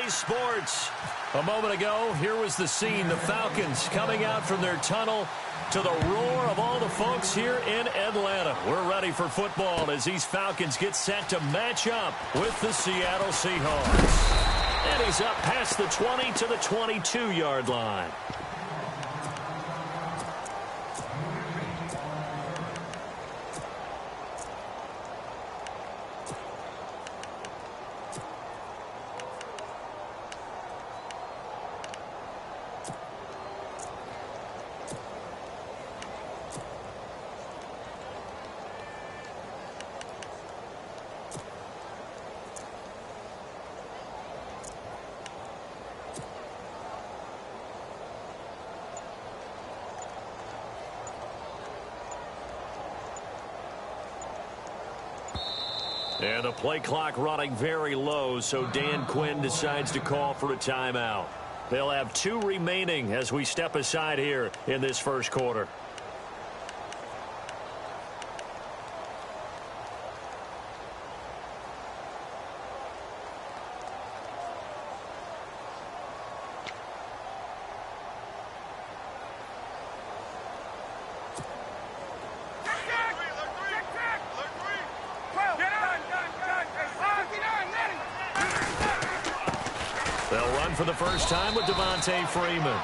today's sports. A moment ago, here was the scene. The Falcons coming out from their tunnel to the roar of all the folks here in Atlanta. We're ready for football as these Falcons get set to match up with the Seattle Seahawks. And he's up past the 20 to the 22-yard line. And the play clock running very low, so Dan Quinn decides to call for a timeout. They'll have 2 remaining as we step aside here in this first quarter. For the first time with Devontae Freeman.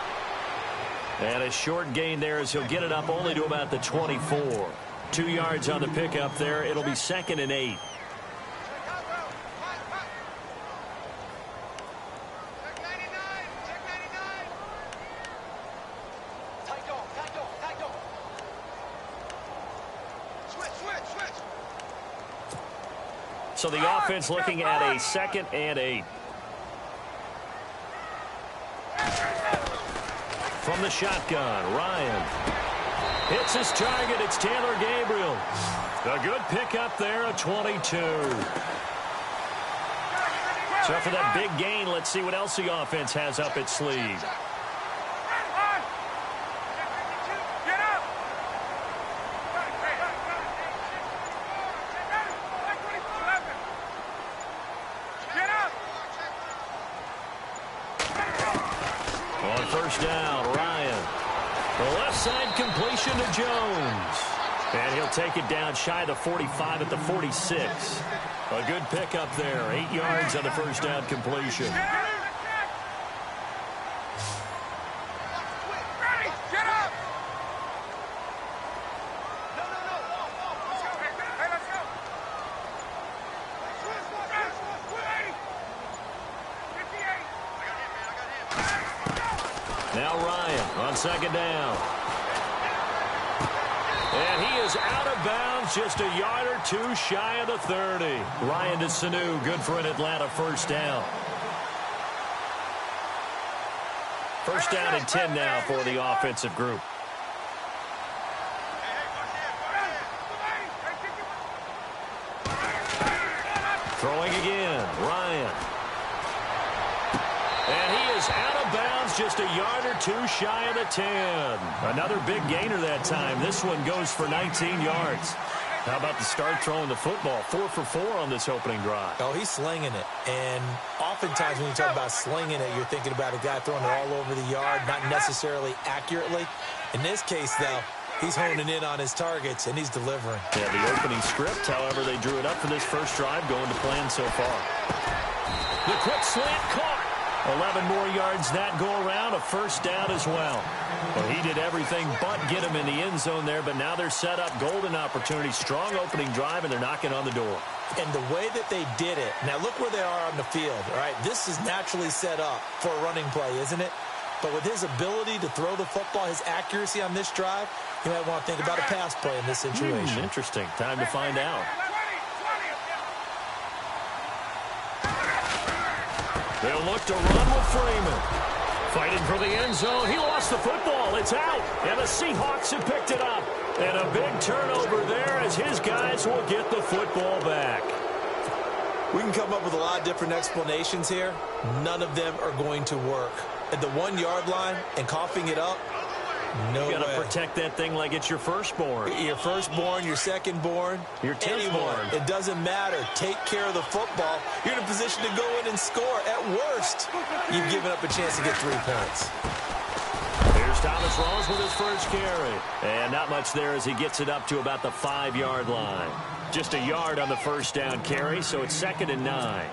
And a short gain there as he'll get it up only to about the 24. 2 yards on the pickup there. It'll be 2nd and 8. So the offense looking at a 2nd and 8. From the shotgun, Ryan hits his target. It's Taylor Gabriel. A good pickup there, a 22. So for that big gain, let's see what else the offense has up its sleeve. On first down, Ryan. The left side completion to Jones. And he'll take it down shy of the 45 at the 46. A good pickup there. 8 yards on the first down completion. Now Ryan on 2nd down. And he is out of bounds just a yard or 2 shy of the 30. Ryan to Sanu, good for an Atlanta first down. First down and 10 now for the offensive group. Throwing again, Ryan. And he is out of bounds just a yard or 2 shy of the 10. Another big gainer that time. This one goes for 19 yards. How about the start throwing the football? 4 for 4 on this opening drive. Oh, he's slinging it. And oftentimes when you talk about slinging it, you're thinking about a guy throwing it all over the yard, not necessarily accurately. In this case, though, he's honing in on his targets, and he's delivering. Yeah, the opening script, however, they drew it up for this first drive going to plan so far. The quick slant caught. 11 more yards that go around, a first down as well. Well, he did everything but get him in the end zone there, but now they're set up, golden opportunity, strong opening drive, and they're knocking on the door. And the way that they did it, now look where they are on the field, all right? This is naturally set up for a running play, isn't it? But with his ability to throw the football, his accuracy on this drive, you might want to think about a pass play in this situation. Interesting. Time to find out. They'll look to run with Freeman. Fighting for the end zone. He lost the football. It's out. And the Seahawks have picked it up. And a big turnover there as his guys will get the football back. We can come up with a lot of different explanations here. None of them are going to work. At the 1 yard line and coughing it up, No way. You got to protect that thing like it's your firstborn. Your firstborn, your secondborn, your anyone. It doesn't matter. Take care of the football. You're in a position to go in and score. At worst, you've given up a chance to get 3 points. Here's Thomas Rawls with his first carry. And not much there as he gets it up to about the 5-yard line. Just a yard on the first down carry, so it's 2nd and 9.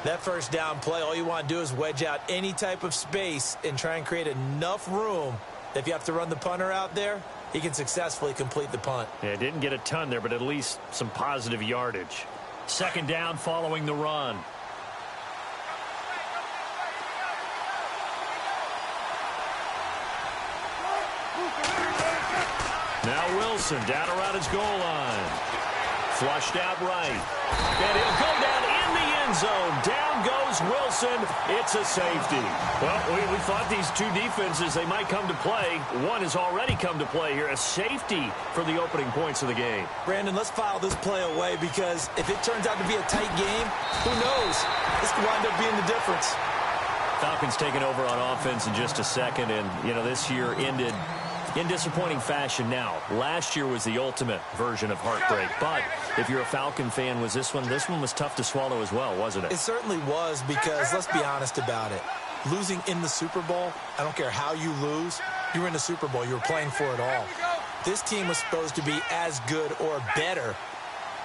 That first down play, all you want to do is wedge out any type of space and try and create enough room that if you have to run the punter out there, he can successfully complete the punt. Yeah, didn't get a ton there, but at least some positive yardage. 2nd down following the run. Now Wilson down around his goal line. Flushed out right. And he'll go down in the end zone. Down goes Wilson. It's a safety. Well, we thought these two defenses, they might come to play. One has already come to play here. A safety for the opening points of the game. Brandon, let's file this play away because if it turns out to be a tight game, who knows? This could wind up being the difference. Falcons taking over on offense in just a second. And, you know, this year ended in disappointing fashion. Now, last year was the ultimate version of heartbreak, but if you're a Falcon fan, was this one was tough to swallow as well, wasn't it? It certainly was because, let's be honest about it, losing in the Super Bowl, I don't care how you lose, you were in the Super Bowl, you were playing for it all. This team was supposed to be as good or better.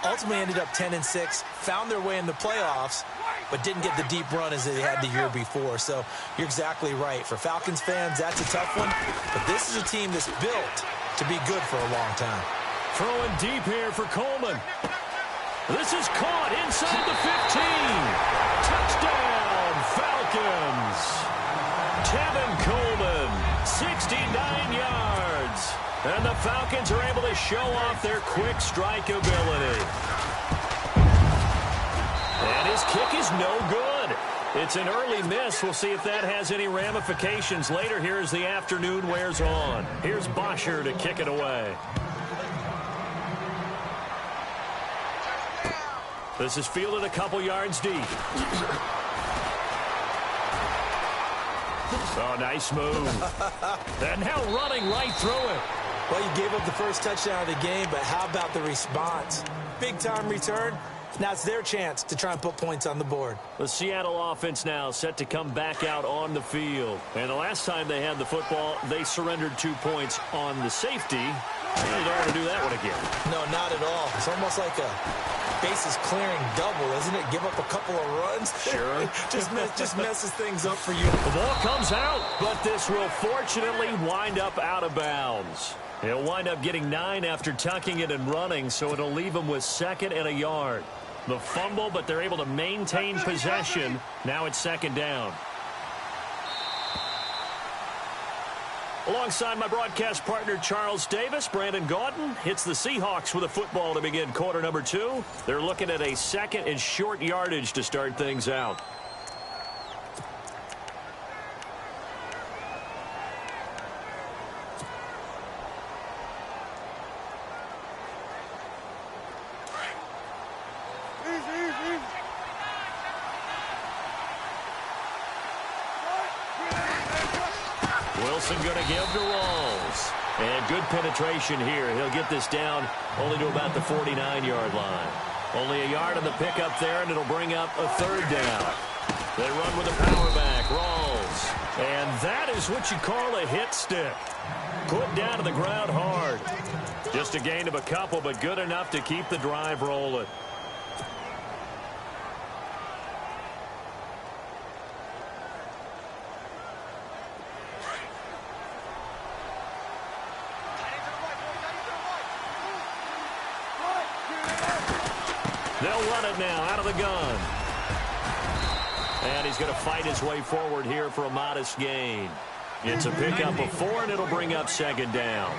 Ultimately ended up 10-6, found their way in the playoffs, but didn't get the deep run as they had the year before. So you're exactly right. For Falcons fans, that's a tough one. But this is a team that's built to be good for a long time. Throwing deep here for Coleman. This is caught inside the 15. Touchdown, Falcons. Tevin Coleman, 69 yards. And the Falcons are able to show off their quick strike ability. And his kick is no good. It's an early miss. We'll see if that has any ramifications later here as the afternoon wears on. Here's Bosher to kick it away. This is fielded a couple yards deep. Oh, nice move. And now running right through it. Well, you gave up the first touchdown of the game, but how about the response? Big-time return. Now it's their chance to try and put points on the board. The Seattle offense now set to come back out on the field. And the last time they had the football, they surrendered 2 points on the safety. They don't want to do that one again. No, not at all. It's almost like a bases clearing double, isn't it? Give up a couple of runs. Sure. just messes things up for you. The ball comes out, but this will fortunately wind up out of bounds. He'll wind up getting 9 after tucking it and running, so it'll leave him with 2nd and a yard. The fumble, but they're able to maintain possession. Now it's 2nd down. Alongside my broadcast partner, Charles Davis, Brandon Gaudin hits the Seahawks with a football to begin quarter number 2. They're looking at a 2nd and short yardage to start things out. Wilson going to give to Rawls. And good penetration here. He'll get this down only to about the 49-yard line. Only a yard on the pickup there, and it'll bring up a 3rd down. They run with a power back. Rawls. And that is what you call a hit stick. Put down to the ground hard. Just a gain of a couple, but good enough to keep the drive rolling. They'll run it now out of the gun. And he's going to fight his way forward here for a modest gain. It's a pickup of 4, and it'll bring up 2nd down.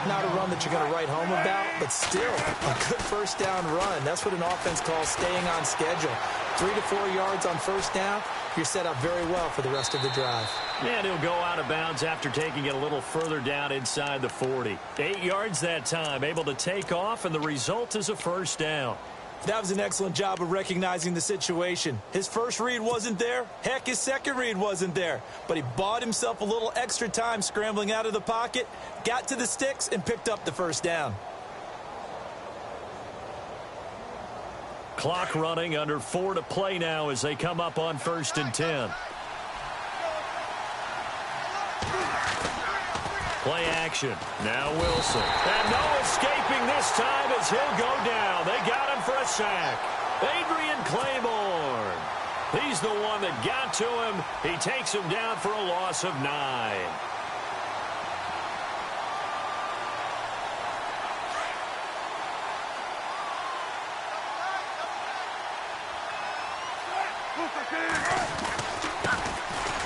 Not a run that you're going to write home about, but still a good first down run. That's what an offense calls staying on schedule. 3 to 4 yards on first down. You're set up very well for the rest of the drive. And he'll go out of bounds after taking it a little further down inside the 40. 8 yards that time, able to take off, and the result is a first down. That was an excellent job of recognizing the situation. His first read wasn't there. Heck, his second read wasn't there. But he bought himself a little extra time scrambling out of the pocket, got to the sticks, and picked up the first down. Clock running, under 4 to play now as they come up on 1st and 10. Play action. Now Wilson. And no escaping this time as he'll go down. They got him for a sack. Adrian Claiborne. He's the one that got to him. He takes him down for a loss of 9.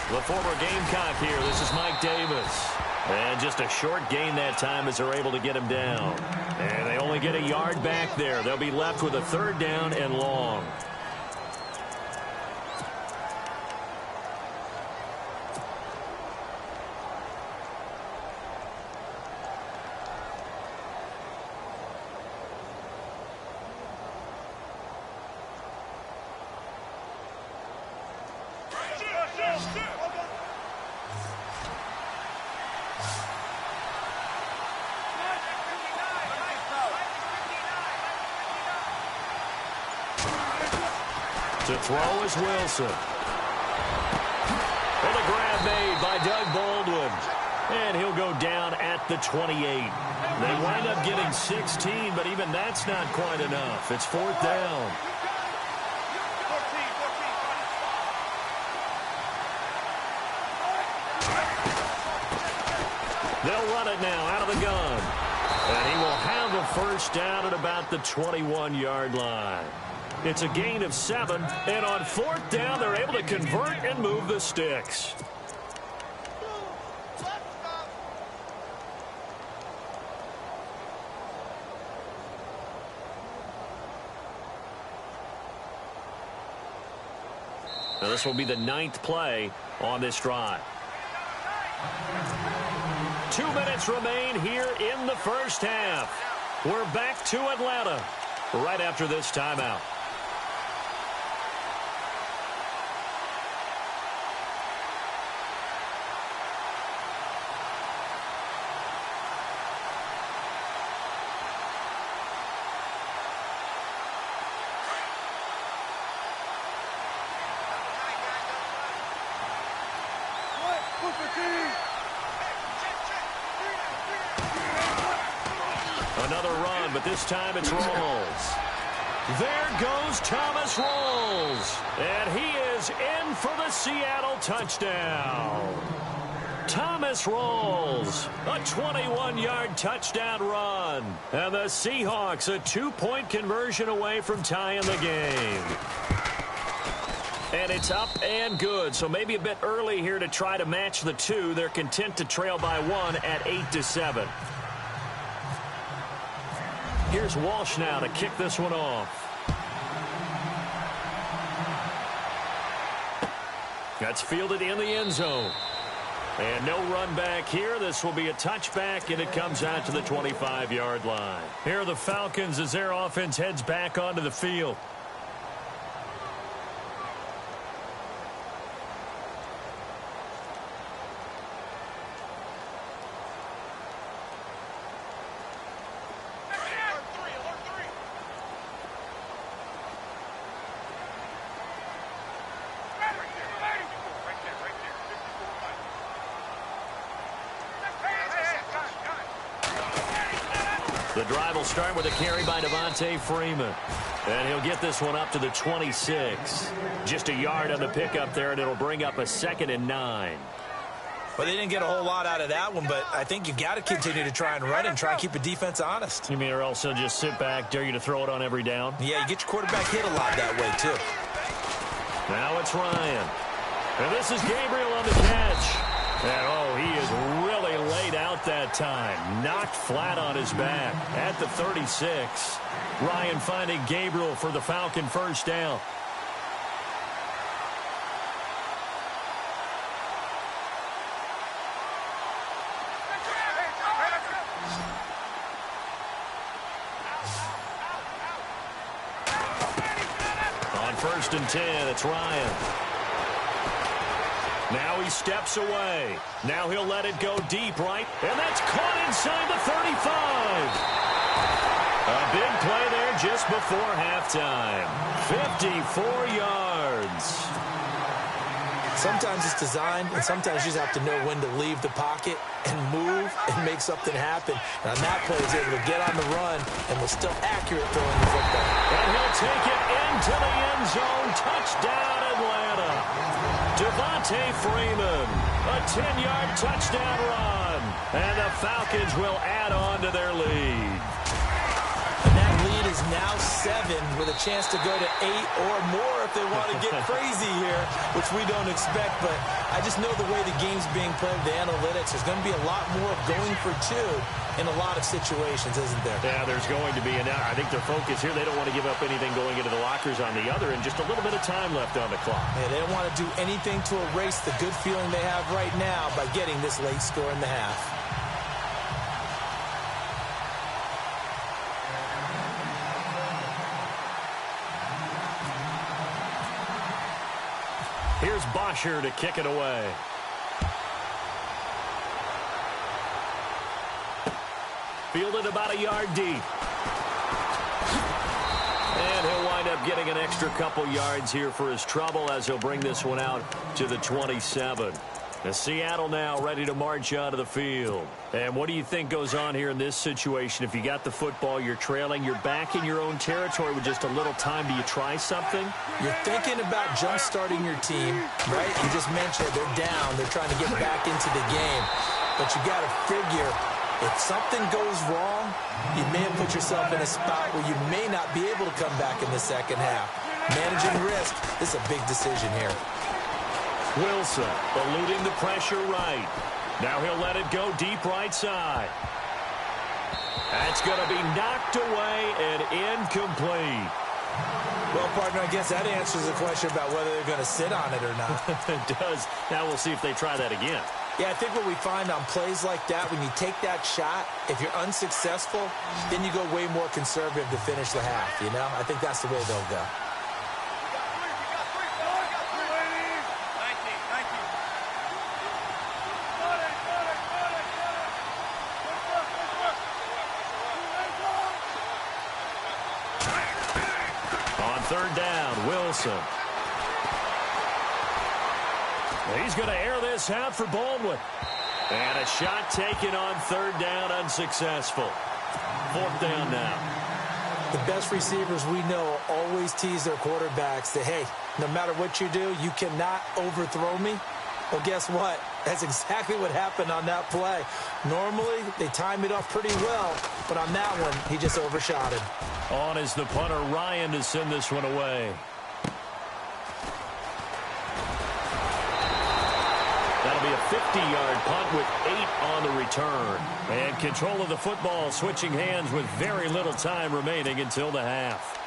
The former Gamecock here. This is Mike Davis. And just a short gain that time as they're able to get him down. And they only get a yard back there. They'll be left with a 3rd down and long. To throw is Wilson. And a grab made by Doug Baldwin. And he'll go down at the 28. They wind up getting 16, but even that's not quite enough. It's 4th down. They'll run it now out of the gun. And he will have a 1st down at about the 21-yard line. It's a gain of 7, and on 4th down, they're able to convert and move the sticks. Now this will be the 9th play on this drive. 2 minutes remain here in the first half. We're back to Atlanta right after this timeout. Another run, but this time it's Rawls. There goes Thomas Rawls. And he is in for the Seattle touchdown. Thomas Rawls, a 21-yard touchdown run. And the Seahawks a 2-point conversion away from tying the game. And it's up and good, so maybe a bit early here to try to match the 2. They're content to trail by 1 at 8-7. Here's Walsh now to kick this one off. That's fielded in the end zone. And no run back here. This will be a touchback, and it comes out to the 25-yard line. Here are the Falcons as their offense heads back onto the field. The drive will start with a carry by Devontae Freeman. And he'll get this one up to the 26. Just a yard on the pickup there, and it'll bring up a 2nd and 9. Well, they didn't get a whole lot out of that one, but I think you got to continue to try and run and try and keep the defense honest. You mean or else they'll just sit back, dare you to throw it on every down? Yeah, you get your quarterback hit a lot that way, too. Now it's Ryan. And this is Gabriel on the catch. And, oh, he is really laid out that time. Knocked flat on his back at the 36. Ryan finding Gabriel for the Falcon 1st down. 1st and 10. It's Ryan. Now he steps away. Now he'll let it go deep, right? And that's caught inside the 35. A big play there just before halftime. 54 yards. Sometimes it's designed, and sometimes you just have to know when to leave the pocket and move and make something happen. And on that play, he's able to get on the run and was still accurate throwing the football. And he'll take it into the end zone. Touchdown, Atlanta. Devontae Freeman, a 10-yard touchdown run. And the Falcons will add on to their lead. And that lead is now 7 with a chance to go to 8 or more if they want to get crazy here, which we don't expect. But I just know the way the game's being played, the analytics, there's going to be a lot more going for 2 in a lot of situations, isn't there? Yeah, there's going to be. And I think their focus here, they don't want to give up anything going into the lockers on the other, and just a little bit of time left on the clock. Yeah, they don't want to do anything to erase the good feeling they have right now by getting this late score in the half. Here's Bosher to kick it away. Fielded about a yard deep. And he'll wind up getting an extra couple yards here for his trouble as he'll bring this one out to the 27. And Seattle now ready to march out of the field. And what do you think goes on here in this situation? If you got the football, you're trailing, you're back in your own territory with just a little time. Do you try something? You're thinking about jump-starting your team, right? You just mentioned they're down. They're trying to get back into the game. But you got to figure, if something goes wrong, you may have put yourself in a spot where you may not be able to come back in the second half. Managing risk, this is a big decision here. Wilson eluding the pressure right. Now he'll let it go deep right side. That's going to be knocked away and incomplete. Well, partner, I guess that answers the question about whether they're going to sit on it or not. It does. Now we'll see if they try that again. Yeah, I think what we find on plays like that, when you take that shot, if you're unsuccessful, then you go way more conservative to finish the half, you know? I think that's the way they'll go. Third down, Wilson. He's going to air this out for Baldwin. And a shot taken on third down, unsuccessful. Fourth down now. The best receivers we know always tease their quarterbacks that, hey, no matter what you do, you cannot overthrow me. Well, guess what? That's exactly what happened on that play. Normally, they time it off pretty well, but on that one, he just overshot it. On is the punter, Ryan, to send this one away. That'll be a 50-yard punt with 8 on the return. And control of the football switching hands with very little time remaining until the half.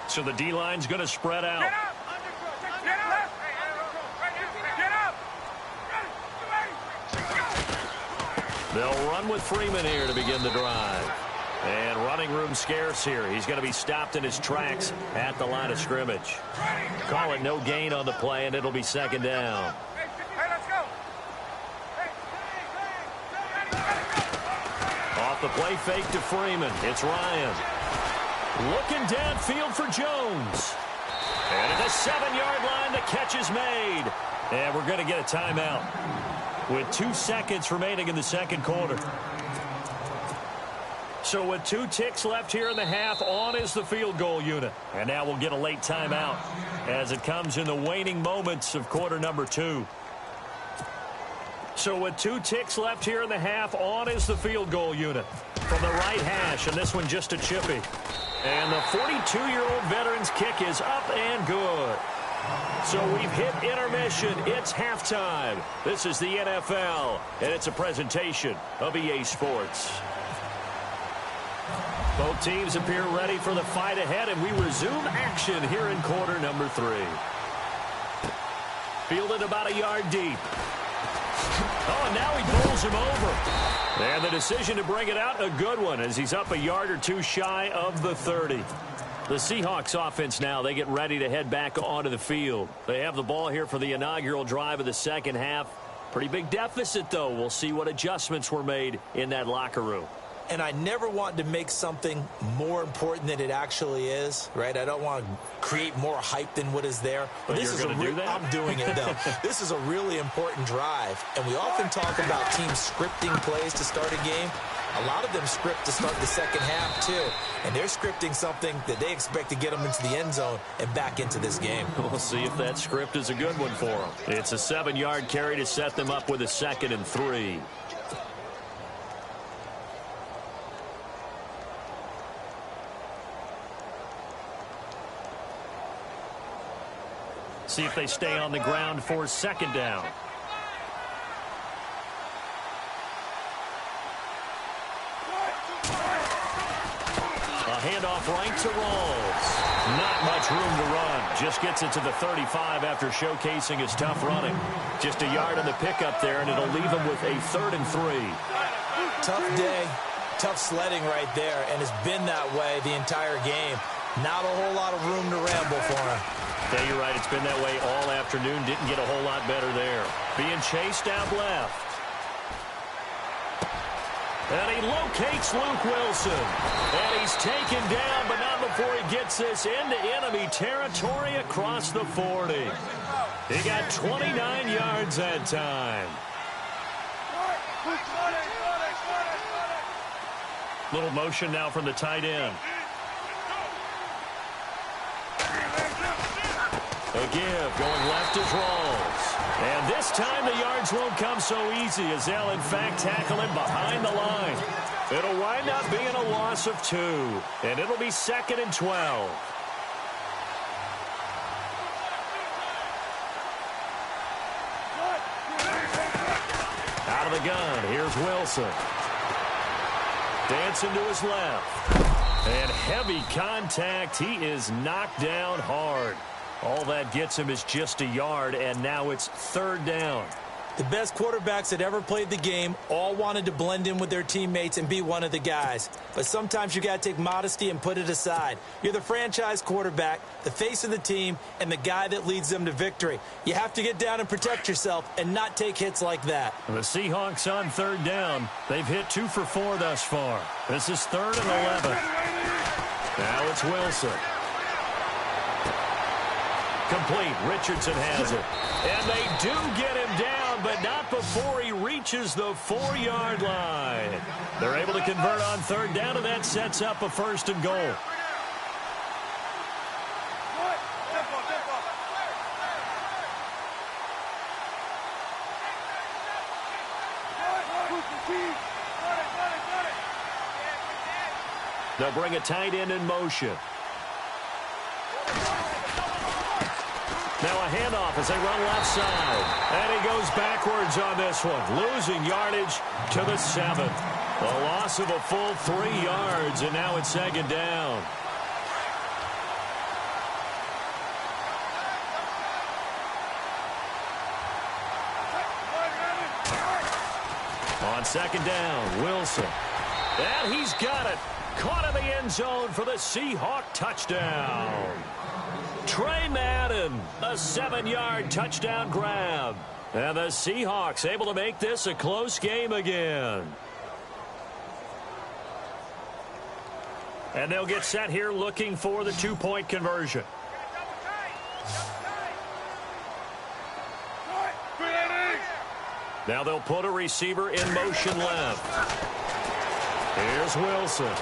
So the D-line's going to spread out. Get up! Get up! Get up! They'll run with Freeman here to begin the drive. And running room scarce here. He's going to be stopped in his tracks at the line of scrimmage. Call it no gain on the play, and it'll be second down. Hey, let's go! Off the play fake to Freeman. It's Ryan. Looking downfield for Jones. And at the 7-yard line, the catch is made. And we're going to get a timeout with 2 seconds remaining in the second quarter. So with 2 ticks left here in the half, on is the field goal unit. And now we'll get a late timeout as it comes in the waning moments of quarter number 2. So with 2 ticks left here in the half, on is the field goal unit from the right hash, and this one just a chippy. And the 42-year-old veteran's kick is up and good. So we've hit intermission. It's halftime. This is the NFL, and it's a presentation of EA Sports. Both teams appear ready for the fight ahead, and we resume action here in quarter number 3. Fielded about a yard deep. Oh, and now he bowls him over. And the decision to bring it out, a good one, as he's up a yard or two shy of the 30. The Seahawks offense now, they get ready to head back onto the field. They have the ball here for the inaugural drive of the second half. Pretty big deficit, though. We'll see what adjustments were made in that locker room. And I never want to make something more important than it actually is, right? I don't want to create more hype than what is there. But this is do that? I'm doing it, though. This is a really important drive. And we often talk about teams scripting plays to start a game. A lot of them script to start the second half, too. And they're scripting something that they expect to get them into the end zone and back into this game. We'll see if that script is a good one for them. It's a 7-yard carry to set them up with a 2nd and 3. See if they stay on the ground for 2nd down. A handoff right to Rawls. Not much room to run. Just gets it to the 35 after showcasing his tough running. Just a yard on the pickup there, and it'll leave him with a 3rd and 3. Tough day, tough sledding right there, and it's been that way the entire game. Not a whole lot of room to ramble for him. Yeah, you're right. It's been that way all afternoon. Didn't get a whole lot better there. Being chased out left. And he locates Luke Wilson. And he's taken down, but not before he gets this into enemy territory across the 40. He got 29 yards that time. Little motion now from the tight end. A give, going left is Rawls. And this time the yards won't come so easy as they'll in fact tackle him behind the line. It'll wind up being a loss of 2. And it'll be 2nd and 12. Out of the gun, here's Wilson. Dancing to his left. And heavy contact. He is knocked down hard. All that gets him is just a yard, and now it's 3rd down. The best quarterbacks that ever played the game all wanted to blend in with their teammates and be one of the guys. But sometimes you got to take modesty and put it aside. You're the franchise quarterback, the face of the team, and the guy that leads them to victory. You have to get down and protect yourself and not take hits like that. The Seahawks on 3rd down. They've hit 2 for 4 thus far. This is 3rd and 11. Now it's Wilson. Complete. Richardson has it. And they do get him down, but not before he reaches the 4-yard line. They're able to convert on 3rd down, and that sets up a 1st and goal. They'll bring a tight end in motion. Now a handoff as they run left side. And he goes backwards on this one, losing yardage to the 7. A loss of a full 3 yards, and now it's 2nd down. On 2nd down, Wilson. And he's got it. Caught in the end zone for the Seahawk touchdown. Trey Madden, a 7-yard touchdown grab. And the Seahawks able to make this a close game again. And they'll get set here looking for the 2-point conversion. Now they'll put a receiver in motion left. Here's Wilson.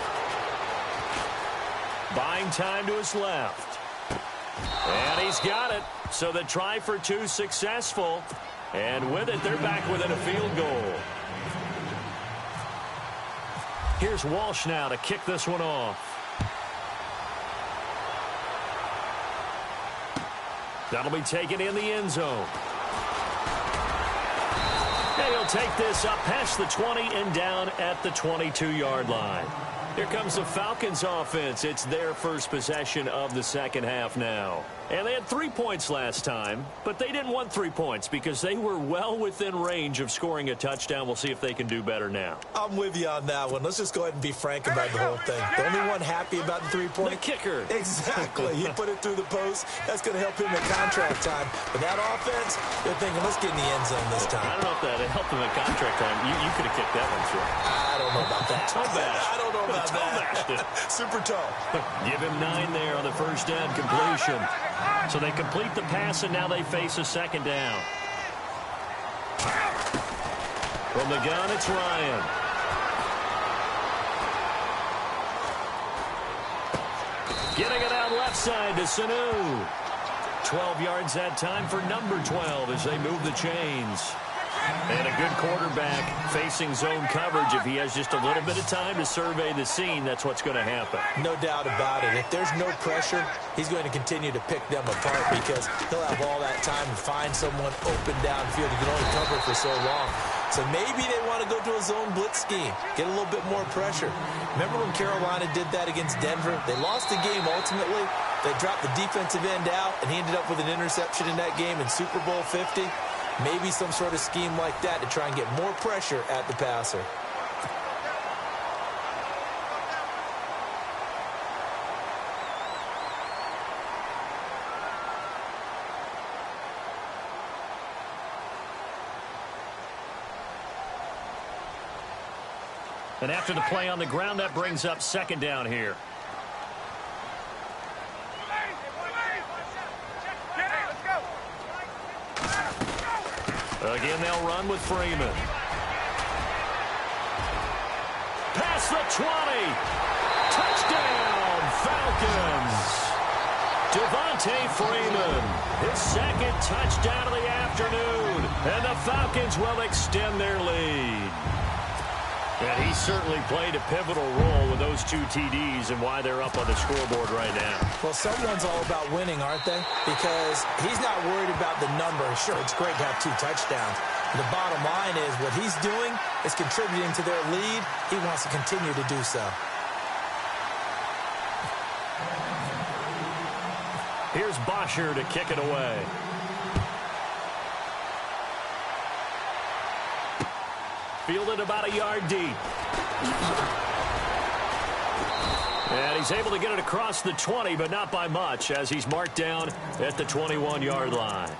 Buying time to his left. And he's got it. So the try for 2 successful. And with it, they're back within a field goal. Here's Walsh now to kick this one off. That'll be taken in the end zone. And he'll take this up past the 20 and down at the 22-yard line. Here comes the Falcons offense. It's their first possession of the second half now. And they had 3 points last time, but they didn't want 3 points because they were well within range of scoring a touchdown. We'll see if they can do better now. I'm with you on that one. Let's just go ahead and be frank about the whole thing. The only one happy about the 3 points? The kicker. Exactly. He put it through the post. That's going to help him in contract time. But that offense, they're thinking, let's get in the end zone this time. I don't know if that helped him in contract time. You could have kicked that one through. I don't know about that. I don't know about that. Super tall. Give him 9 there on the first down completion. So they complete the pass, and now they face a second down. From the gun, it's Ryan. Getting it out left side to Sanu. 12 yards that time for number 12 as they move the chains. And a good quarterback facing zone coverage. If he has just a little bit of time to survey the scene, that's what's going to happen. No doubt about it. If there's no pressure, he's going to continue to pick them apart because he'll have all that time to find someone open downfield. He can only cover for so long. So maybe they want to go to a zone blitz scheme, get a little bit more pressure. Remember when Carolina did that against Denver? They lost the game ultimately. They dropped the defensive end out, and he ended up with an interception in that game in Super Bowl 50. Maybe some sort of scheme like that to try and get more pressure at the passer. And after the play on the ground, that brings up second down here. Again, they'll run with Freeman. Past the 20. Touchdown, Falcons. Devontae Freeman, his second touchdown of the afternoon. And the Falcons will extend their lead. And he certainly played a pivotal role with those 2 TDs and why they're up on the scoreboard right now. Well, someone's all about winning, aren't they? Because he's not worried about the number. Sure, it's great to have 2 touchdowns. The bottom line is what he's doing is contributing to their lead. He wants to continue to do so. Here's Bosher to kick it away. Fielded about a yard deep. And he's able to get it across the 20, but not by much, as he's marked down at the 21-yard line.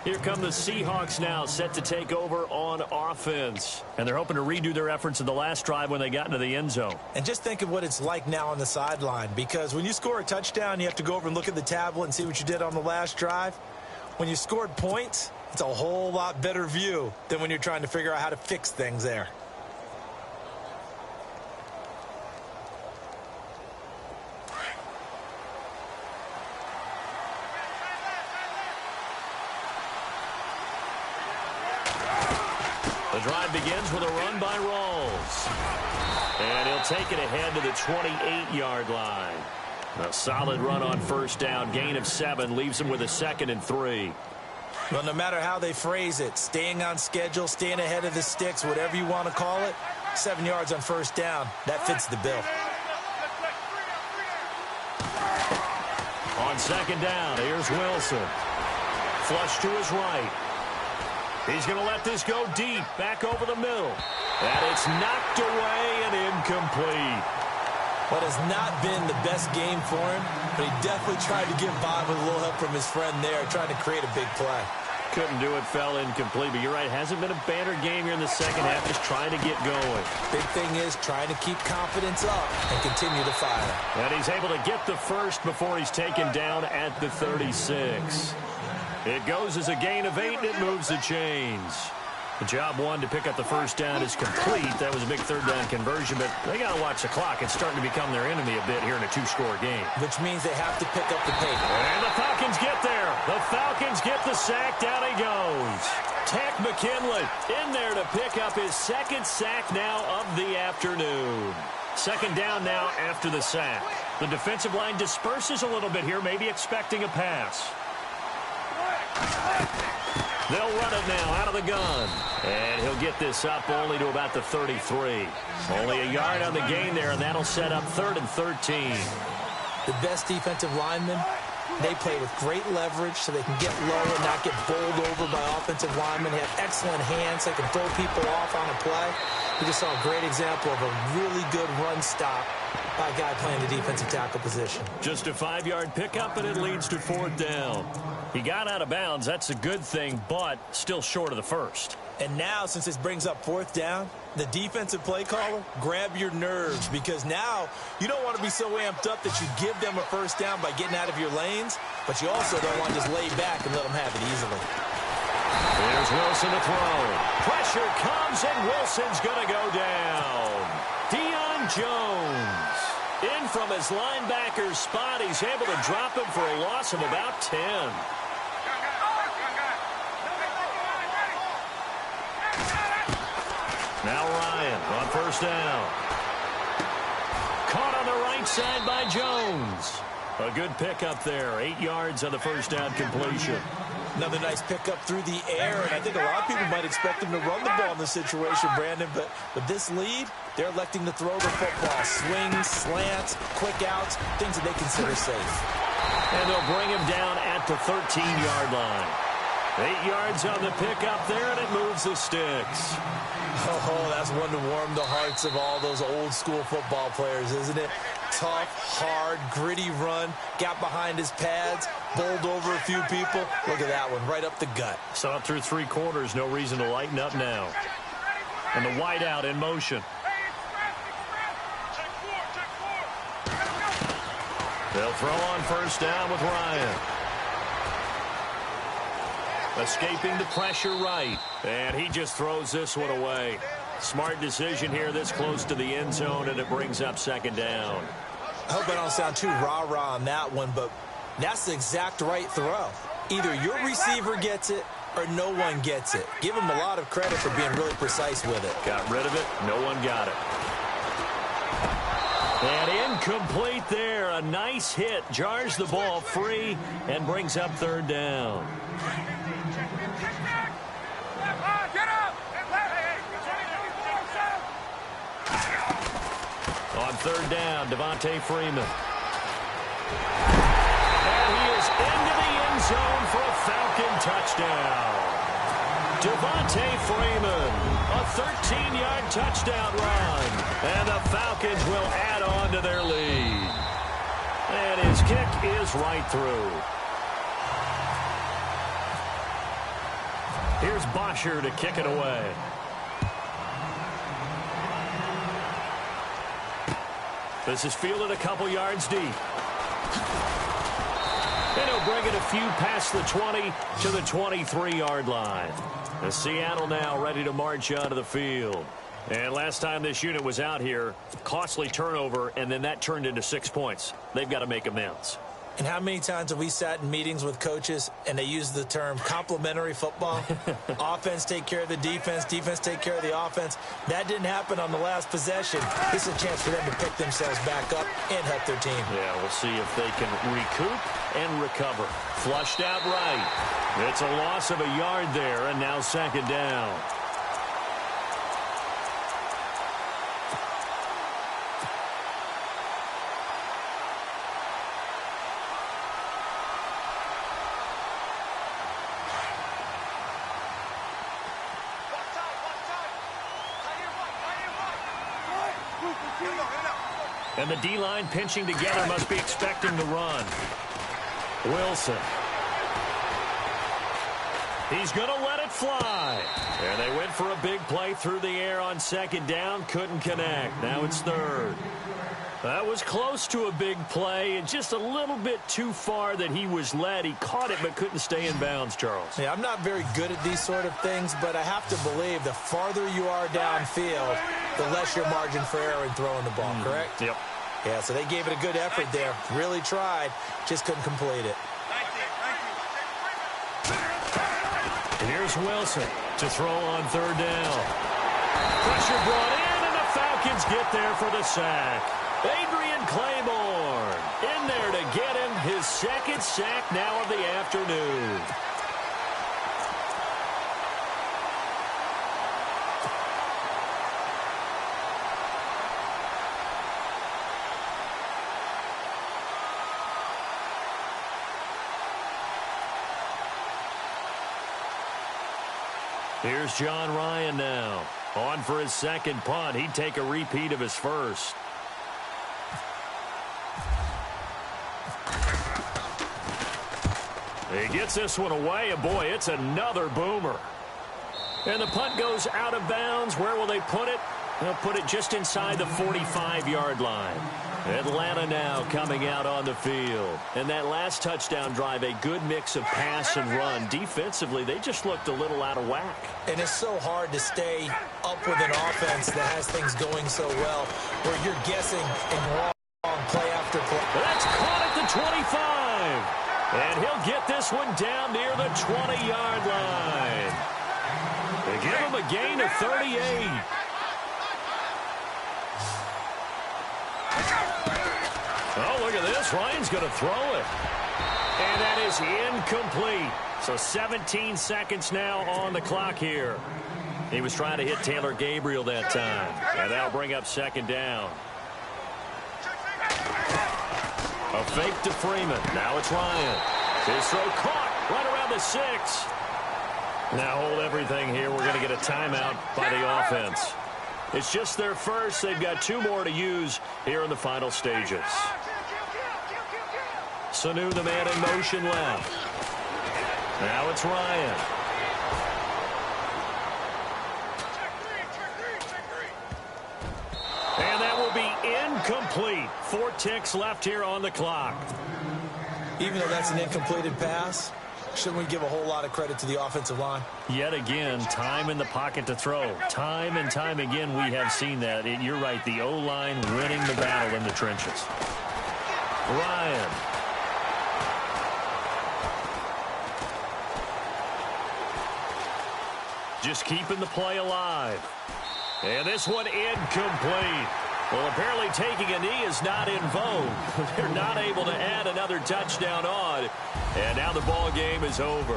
Here come the Seahawks now, set to take over on offense. And they're hoping to redo their efforts in the last drive when they got into the end zone. And just think of what it's like now on the sideline, because when you score a touchdown, you have to go over and look at the tablet and see what you did on the last drive. When you scored points, it's a whole lot better view than when you're trying to figure out how to fix things there. The drive begins with a run by Rawls. And he'll take it ahead to the 28-yard line. A solid run on first down. Gain of 7 leaves him with a 2nd and 3. Well, no matter how they phrase it, staying on schedule, staying ahead of the sticks, whatever you want to call it, 7 yards on first down, that fits the bill. On second down, here's Wilson. Flush to his right. He's going to let this go deep, back over the middle. And it's knocked away and incomplete. What has not been the best game for him, but he definitely tried to get by with a little help from his friend there, trying to create a big play. Couldn't do it, fell incomplete. But you're right, hasn't been a banner game here in the second half, just trying to get going. Big thing is trying to keep confidence up and continue to fire. And he's able to get the first before he's taken down at the 36. It goes as a gain of 8, and it moves the chains. The job one to pick up the first down is complete. That was a big third down conversion, but they got to watch the clock. It's starting to become their enemy a bit here in a 2-score game. Which means they have to pick up the pace. And the Falcons get there. The Falcons get the sack. Down he goes. Tack McKinley in there to pick up his 2nd sack now of the afternoon. Second down now after the sack. The defensive line disperses a little bit here, maybe expecting a pass. They'll run it now out of the gun. And he'll get this up only to about the 33. Only a yard on the gain there, and that'll set up 3rd and 13. The best defensive linemen, they play with great leverage so they can get low and not get bowled over by offensive linemen. They have excellent hands. They can throw people off on a play. We just saw a great example of a really good run stop by a guy playing the defensive tackle position. Just a 5-yard pickup, and it leads to 4th down. He got out of bounds. That's a good thing, but still short of the first. And now, since this brings up 4th down, the defensive play caller, grab your nerves, because now you don't want to be so amped up that you give them a 1st down by getting out of your lanes, but you also don't want to just lay back and let them have it easily. Here's Wilson to throw. Pressure comes, and Wilson's going to go down. Deion Jones. In from his linebacker spot, he's able to drop him for a loss of about 10. Now Ryan on 1st down. Caught on the right side by Jones. A good pickup there. 8 yards on the 1st down completion. Another nice pickup through the air, and I think a lot of people might expect him to run the ball in this situation, Brandon, but with this lead, they're electing to throw the football. Swings, slants, quick outs, things that they consider safe. And they'll bring him down at the 13-yard line. 8 yards on the pickup there, and it moves the sticks. Oh, that's one to warm the hearts of all those old-school football players, isn't it? Tough, hard, gritty run, got behind his pads, bowled over a few people. Look at that one, right up the gut. Saw it through 3 quarters, no reason to lighten up now. And the wideout in motion. They'll throw on 1st down with Ryan. Escaping the pressure right. And he just throws this one away. Smart decision here this close to the end zone, and it brings up 2nd down. I hope I don't sound too rah-rah on that one, but that's the exact right throw. Either your receiver gets it or no one gets it. Give him a lot of credit for being really precise with it. Got rid of it. No one got it. And incomplete there. A nice hit. Jars the ball free and brings up 3rd down. On 3rd down, Devontae Freeman. And he is into the end zone for a Falcon touchdown. Devontae Freeman, a 13-yard touchdown run. And the Falcons will add on to their lead. And his kick is right through. Here's Bosher to kick it away. This is fielded a couple yards deep. And he'll bring it a few past the 20 to the 23-yard line. And Seattle now ready to march onto the field. And last time this unit was out here, costly turnover, and then that turned into 6 points. They've got to make amends. And how many times have we sat in meetings with coaches and they use the term complementary football? Offense take care of the defense, defense take care of the offense. That didn't happen on the last possession. This is a chance for them to pick themselves back up and help their team. Yeah, we'll see if they can recoup and recover. Flushed out right. It's a loss of a yard there, and now 2nd down. And the D-line pinching together, must be expecting the run. Wilson. He's going to let it fly. And they went for a big play through the air on 2nd down. Couldn't connect. Now it's 3rd. That was close to a big play, and just a little bit too far that he was led. He caught it but couldn't stay in bounds, Charles. Yeah, I'm not very good at these sort of things, but I have to believe the farther you are downfield, the less your margin for error in throwing the ball, correct? Yep. Yeah, so they gave it a good effort there. Really tried, just couldn't complete it. And here's Wilson to throw on 3rd down. Pressure brought in, and the Falcons get there for the sack. Adrian Claiborne in there to get him his 2nd sack now of the afternoon. Here's John Ryan now. On for his second punt. He'd take a repeat of his first. He gets this one away, and boy, it's another boomer. And the punt goes out of bounds. Where will they put it? They'll put it just inside the 45-yard line. Atlanta now coming out on the field. And that last touchdown drive, a good mix of pass and run. Defensively, they just looked a little out of whack. And it's so hard to stay up with an offense that has things going so well, where you're guessing and wrong play after play. That's caught at the 25. And he'll get this one down near the 20-yard line. They give him a gain of 38. Oh, look at this. Ryan's going to throw it. And that is incomplete. So 17 seconds now on the clock here. He was trying to hit Taylor Gabriel that time. And that'll bring up second down. A fake to Freeman. Now it's Ryan. His throw caught right around the 6. Now hold everything here. We're going to get a timeout by the offense. It's just their first. They've got 2 more to use here in the final stages. Sanu, the man in motion left. Now it's Ryan. And that will be incomplete. 4 ticks left here on the clock. Even though that's an incompleted pass, shouldn't we give a whole lot of credit to the offensive line? Yet again, time in the pocket to throw. Time and time again, we have seen that. And you're right, the O-line winning the battle in the trenches. Ryan. Just keeping the play alive. And this one incomplete. Well, apparently taking a knee is not in vogue. They're not able to add another touchdown on. And now the ball game is over.